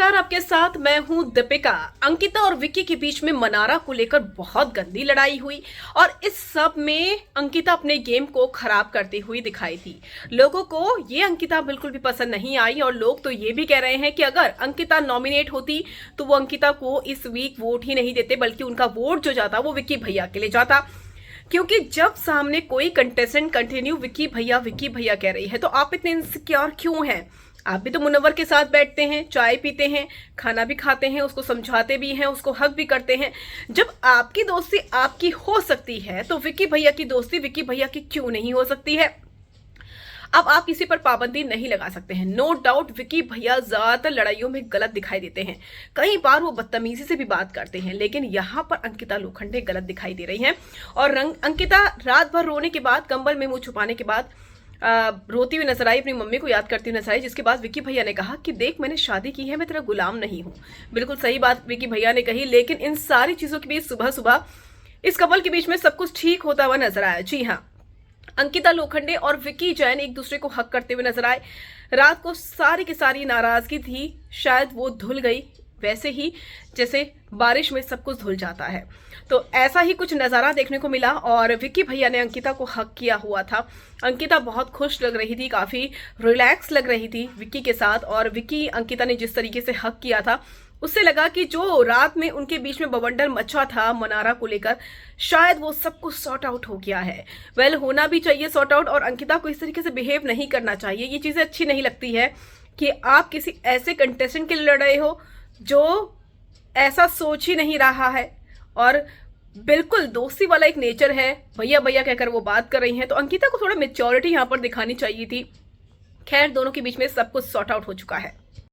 नमस्कार, आपके साथ मैं हूं दीपिका। अंकिता और विक्की के बीच में मनारा को लेकर बहुत गंदी लड़ाई हुई और इस सब में अंकिता अपने गेम को खराब करती हुई दिखाई थी। लोगों को ये अंकिता बिल्कुल भी पसंद नहीं आई और लोग तो ये भी कह रहे हैं कि अगर अंकिता नॉमिनेट होती तो वो अंकिता को इस वीक वोट ही नहीं देते, बल्कि उनका वोट जो जाता वो विक्की भैया के लिए जाता। क्योंकि जब सामने कोई कंटेस्टेंट कंटिन्यू विक्की भैया कह रही है तो आप इतने इनसिक्योर क्यों हैं? आप भी तो मुनव्वर के साथ बैठते हैं, चाय पीते हैं, खाना भी खाते हैं, उसको समझाते भी हैं, उसको हक भी करते हैं। जब आपकी दोस्ती आपकी हो सकती है तो विक्की भैया की दोस्ती विक्की भैया की क्यों नहीं हो सकती है? अब आप किसी पर पाबंदी नहीं लगा सकते हैं। नो डाउट विक्की भैया ज्यादातर लड़ाइयों में गलत दिखाई देते हैं, कई बार वो बदतमीजी से भी बात करते हैं, लेकिन यहाँ पर अंकिता लोखंडे गलत दिखाई दे रही हैं। और अंकिता रात भर रोने के बाद, कंबल में मुंह छुपाने के बाद रोती हुई नजर आई, अपनी मम्मी को याद करती हुई नजर आई। जिसके बाद विक्की भैया ने कहा कि देख, मैंने शादी की है, मैं तेरा गुलाम नहीं हूँ। बिल्कुल सही बात विक्की भैया ने कही, लेकिन इन सारी चीजों के बीच सुबह सुबह इस कपल के बीच में सब कुछ ठीक होता हुआ नजर आया। जी हाँ, अंकिता लोखंडे और विक्की जैन एक दूसरे को हक करते हुए नजर आए। रात को सारी की सारी नाराजगी थी, शायद वो धुल गई, वैसे ही जैसे बारिश में सब कुछ धुल जाता है। तो ऐसा ही कुछ नज़ारा देखने को मिला और विक्की भैया ने अंकिता को हक किया हुआ था। अंकिता बहुत खुश लग रही थी, काफ़ी रिलैक्स लग रही थी विक्की के साथ। और विक्की अंकिता ने जिस तरीके से हक किया था, उससे लगा कि जो रात में उनके बीच में बवंडर मचा था मनारा को लेकर, शायद वो सब कुछ सॉर्ट आउट हो गया है। वेल, होना भी चाहिए सॉर्ट आउट, और अंकिता को इस तरीके से बिहेव नहीं करना चाहिए। ये चीज़ें अच्छी नहीं लगती है कि आप किसी ऐसे कंटेस्टेंट के लिए लड़ रहे हो जो ऐसा सोच ही नहीं रहा है और बिल्कुल दोस्ती वाला एक नेचर है, भैया भैया कहकर वो बात कर रही हैं। तो अंकिता को थोड़ा मेच्योरिटी यहाँ पर दिखानी चाहिए थी। खैर, दोनों के बीच में सब कुछ सॉर्ट आउट हो चुका है।